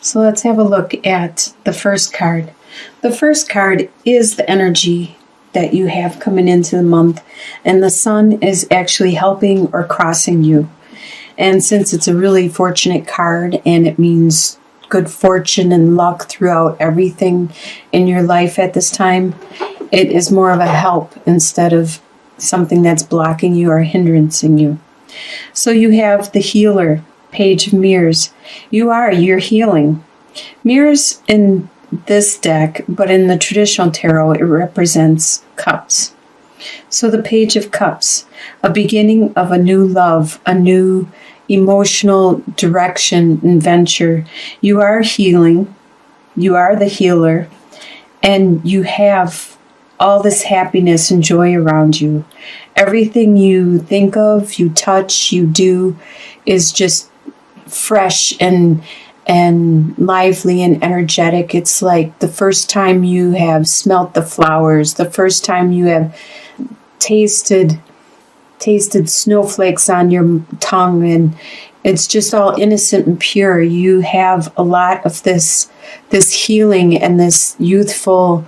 So let's have a look at the first card. The first card is the energy that you have coming into the month, and the sun is actually helping or crossing you. And since it's a really fortunate card and it means good fortune and luck throughout everything in your life at this time, it is more of a help instead of something that's blocking you or hindering you. So you have the healer, Page of Mirrors. You're healing. Mirrors in this deck, but in the traditional tarot, it represents cups. So the Page of Cups, a beginning of a new love, a new emotional direction and venture. You are healing. You are the healer. And you have all this happiness and joy around you. Everything you think of, you touch, you do is just fresh and lively and energetic. It's like the first time you have smelt the flowers, the first time you have tasted snowflakes on your tongue, and it's just all innocent and pure. You have a lot of this healing and this youthful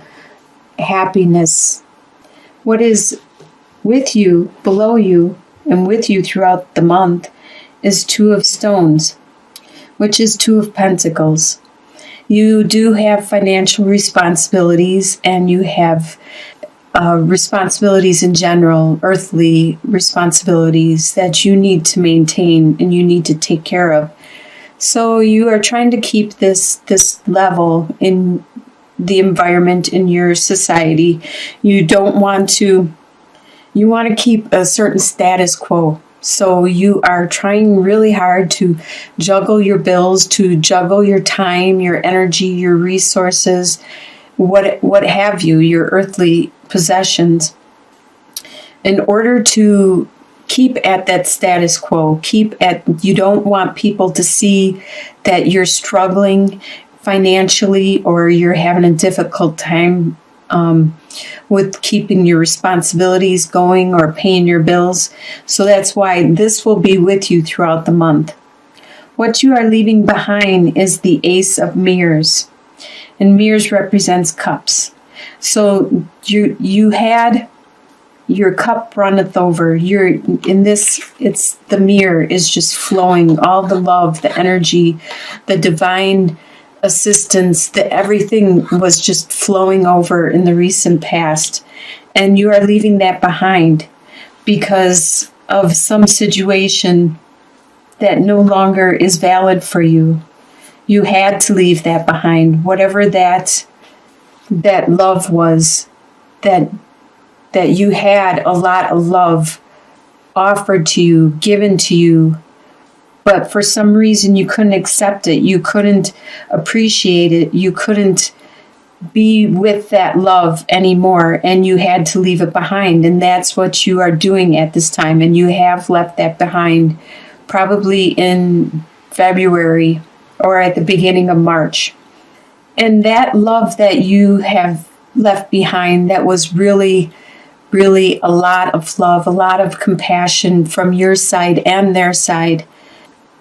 happiness. What is with you, below you, and with you throughout the month is Two of Stones, which is Two of Pentacles. You do have financial responsibilities, and you have responsibilities in general, earthly responsibilities that you need to maintain and you need to take care of. So you are trying to keep this level in the environment in your society. You want to keep a certain status quo. So you are trying really hard to juggle your bills, to juggle your time, your energy, your resources, what have you, your earthly possessions, in order to keep at that status quo. You don't want people to see that you're struggling financially or you're having a difficult time with keeping your responsibilities going or paying your bills. So that's why this will be with you throughout the month. What you are leaving behind is the Ace of Mirrors, and mirrors represents cups. So you had your cup runneth over. It's the mirror is just flowing, all the love, the energy, the divine assistance, everything was just flowing over in the recent past. And you are leaving that behind because of some situation that no longer is valid for you. You had to leave that behind. Whatever that love was, that you had a lot of love offered to you, given to you, but for some reason you couldn't accept it. You couldn't appreciate it. You couldn't be with that love anymore, and you had to leave it behind. And that's what you are doing at this time. And you have left that behind probably in February or at the beginning of March. And that love that you have left behind, that was really, really a lot of love, a lot of compassion from your side and their side,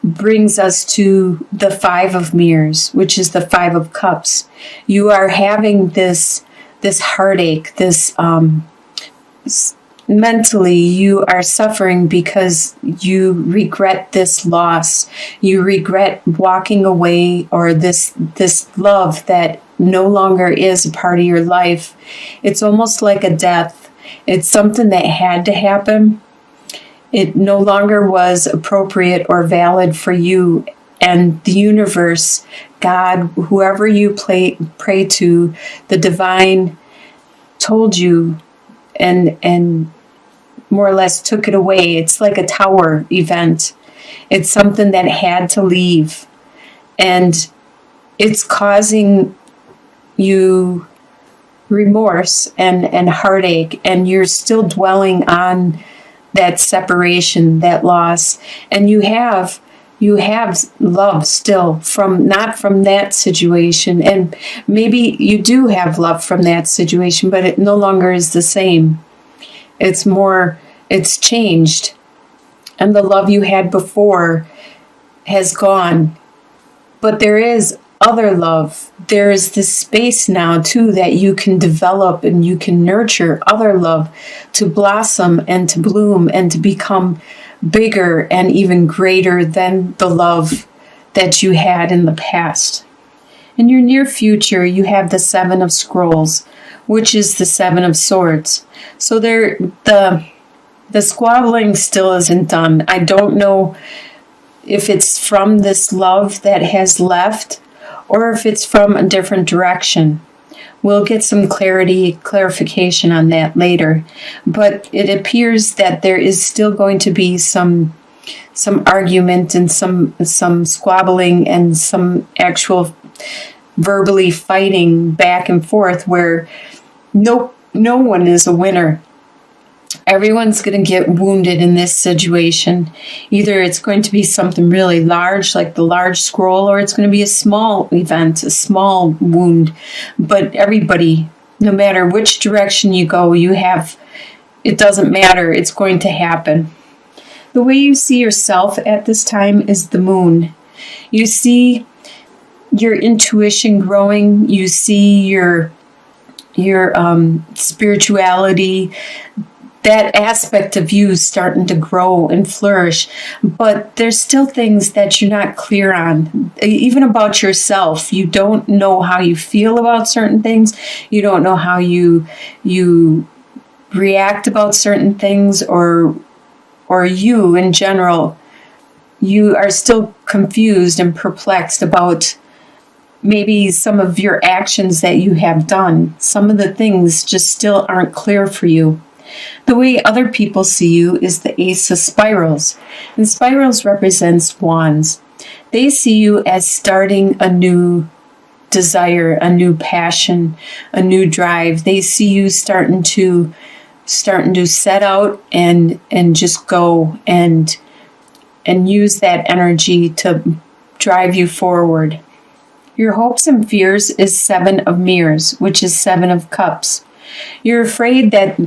brings us to the Five of Mirrors, which is the Five of Cups. You are having this heartache, mentally you are suffering because you regret this loss. You regret walking away, or this love that no longer is a part of your life. It's almost like a death. It's something that had to happen. It no longer was appropriate or valid for you. And the universe, God, whoever you pray to, the divine told you and more or less took it away. It's like a tower event. It's something that had to leave. And it's causing you remorse and heartache. And you're still dwelling on that separation, that loss. And you have love still not from that situation. And maybe you do have love from that situation, but it no longer is the same. It's changed. And the love you had before has gone. But there is other love. There is this space now too that you can develop and you can nurture other love to blossom and to bloom and to become bigger and even greater than the love that you had in the past. In your near future, you have the Seven of Scrolls, which is the Seven of Swords. So the squabbling still isn't done. I don't know if it's from this love that has left or if it's from a different direction. We'll get some clarification on that later. But it appears that there is still going to be some argument and some squabbling and some actual verbally fighting back and forth where no one is a winner. Everyone's going to get wounded in this situation. Either it's going to be something really large, like the large scroll, or it's going to be a small event, a small wound. But everybody, no matter which direction you go, it doesn't matter. It's going to happen. The way you see yourself at this time is the moon. You see your intuition growing. You see your spirituality, that aspect of you starting to grow and flourish. But there's still things that you're not clear on, even about yourself. You don't know how you feel about certain things. You don't know how you react about certain things, or you in general. You are still confused and perplexed about maybe some of your actions that you have done. Some of the things just still aren't clear for you. The way other people see you is the Ace of Spirals. And spirals represents wands. They see you as starting a new desire, a new passion, a new drive. They see you starting to set out and just go and use that energy to drive you forward. Your hopes and fears is Seven of Mirrors, which is Seven of Cups. You're afraid that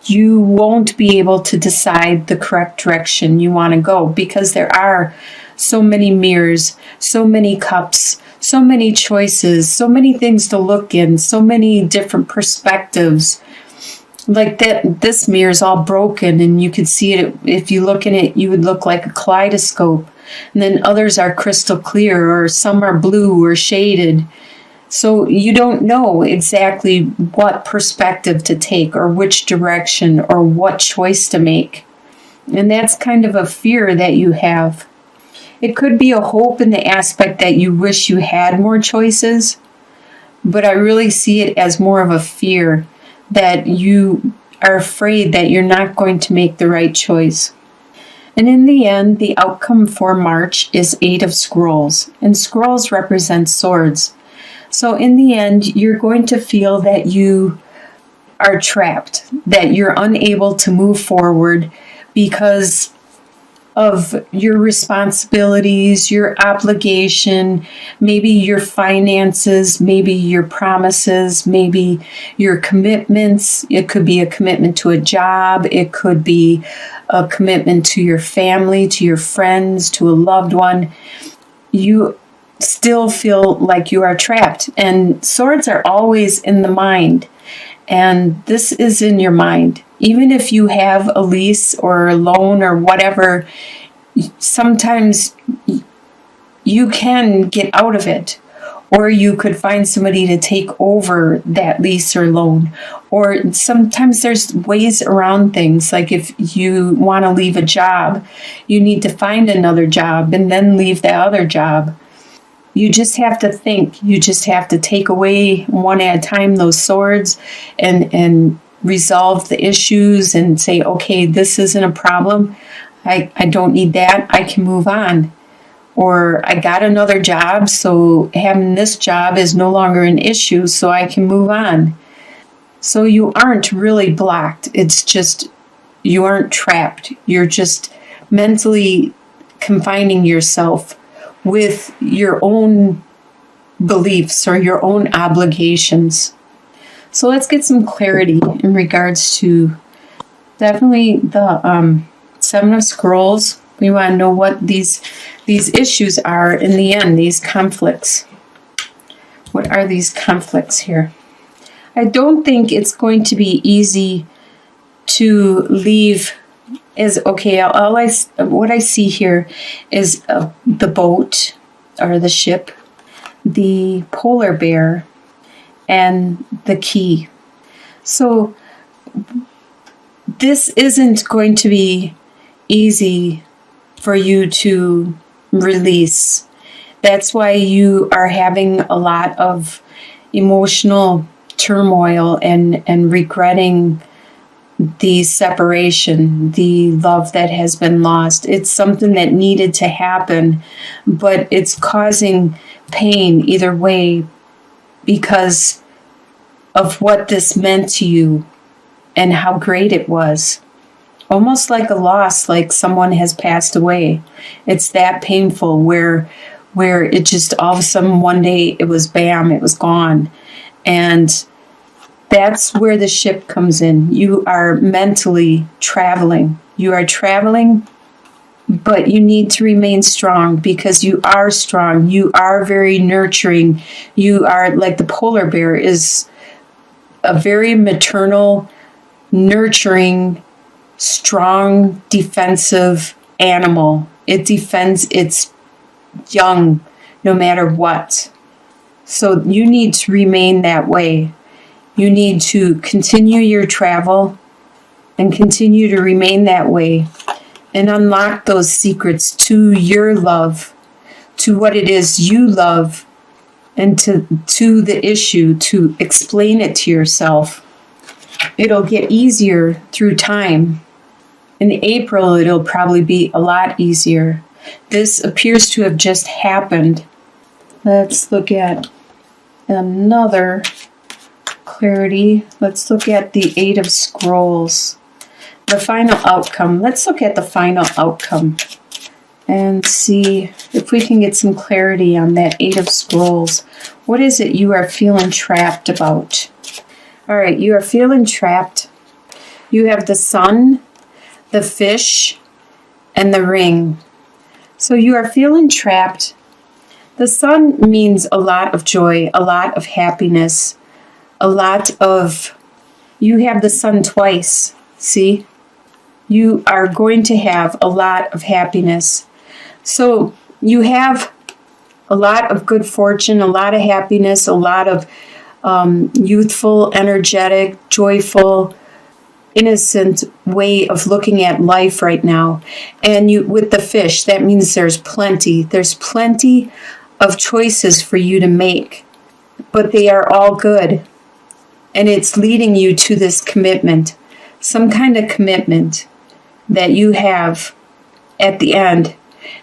you won't be able to decide the correct direction you want to go because there are so many mirrors, so many cups, so many choices, so many things to look in, so many different perspectives. Like that, this mirror is all broken and you could see it. If you look in it, you would look like a kaleidoscope. And then others are crystal clear, or some are blue or shaded. So you don't know exactly what perspective to take or which direction or what choice to make. And that's kind of a fear that you have. It could be a hope in the aspect that you wish you had more choices, but I really see it as more of a fear that you are afraid that you're not going to make the right choice. And in the end, the outcome for March is Eight of Scrolls, and scrolls represent swords. So in the end, you're going to feel that you are trapped, that you're unable to move forward because of your responsibilities, your obligation, maybe your finances, maybe your promises, maybe your commitments. It could be a commitment to a job. It could be a commitment to your family, to your friends, to a loved one. You still feel like you are trapped. And swords are always in the mind. And this is in your mind. Even if you have a lease or a loan or whatever, sometimes you can get out of it. Or you could find somebody to take over that lease or loan. Or sometimes there's ways around things. Like if you want to leave a job, you need to find another job and then leave the other job. You just have to think. You just have to take away one at a time those swords and resolve the issues and say, okay, this isn't a problem. I don't need that. I can move on. Or I got another job, so having this job is no longer an issue, so I can move on. So you aren't really blocked. It's just you aren't trapped. You're just mentally confining yourself with your own beliefs or your own obligations. So let's get some clarity in regards to definitely the Seven of Scrolls. We want to know what these issues are in the end, these conflicts. What are these conflicts here? I don't think it's going to be easy to leave. What I see here is the boat or the ship, the polar bear, and the key. So this isn't going to be easy for you to release. That's why you are having a lot of emotional turmoil and regretting the separation, the love that has been lost. It's something that needed to happen, but it's causing pain either way because of what this meant to you and how great it was. Almost like a loss, like someone has passed away. It's that painful where it just all of a sudden one day it was bam, it was gone. And that's where the ship comes in. You are mentally traveling. You are traveling, but you need to remain strong because you are strong. You are very nurturing. You are like the polar bear is a very maternal, nurturing, strong, defensive animal. It defends its young no matter what. So you need to remain that way. You need to continue your travel and continue to remain that way and unlock those secrets to your love, to what it is you love, and to the issue, to explain it to yourself. It'll get easier through time. In April, it'll probably be a lot easier. This appears to have just happened. Let's look at another clarity. Let's look at the Eight of Scrolls. The final outcome. Let's look at the final outcome and see if we can get some clarity on that Eight of Scrolls. What is it you are feeling trapped about? All right, you are feeling trapped. You have the Sun, the Fish, and the Ring. So you are feeling trapped. The Sun means a lot of joy, a lot of happiness, you have the Sun twice, see? You are going to have a lot of happiness. So you have a lot of good fortune, a lot of happiness, a lot of youthful, energetic, joyful, innocent way of looking at life right now. And you, with the Fish, that means there's plenty of choices for you to make, but they are all good. And it's leading you to this commitment, some kind of commitment that you have at the end.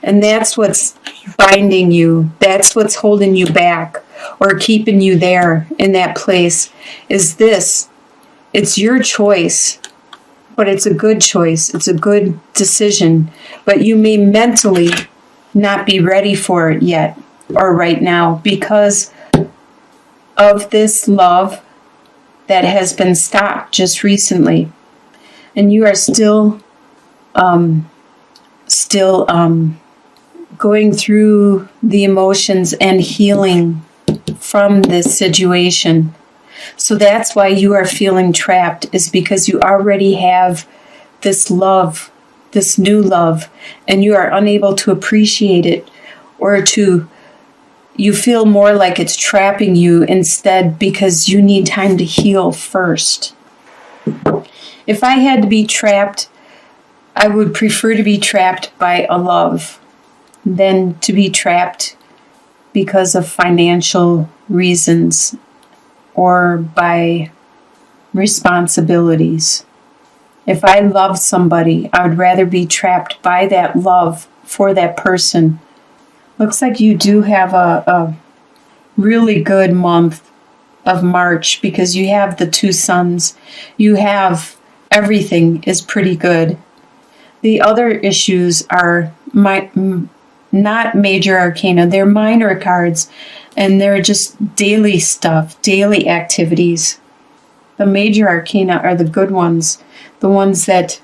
And that's what's binding you. That's what's holding you back or keeping you there in that place is this. It's your choice, but it's a good choice. It's a good decision, but you may mentally not be ready for it yet or right now because of this love that has been stopped just recently. And you are still going through the emotions and healing from this situation. So that's why you are feeling trapped, is because you already have this love, this new love, and you are unable to appreciate it, or you feel more like it's trapping you instead because you need time to heal first. If I had to be trapped, I would prefer to be trapped by a love than to be trapped because of financial reasons or by responsibilities. If I love somebody, I would rather be trapped by that love for that person. Looks like you do have a really good month of March because you have the two suns. You have everything is pretty good. The other issues are not major arcana. They're minor cards, and they're just daily stuff, daily activities. The major arcana are the good ones, the ones that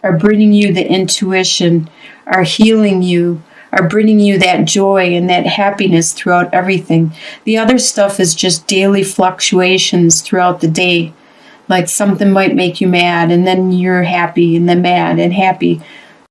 are bringing you the intuition, are healing you, are bringing you that joy and that happiness throughout everything. The other stuff is just daily fluctuations throughout the day. Like something might make you mad, and then you're happy, and then mad and happy.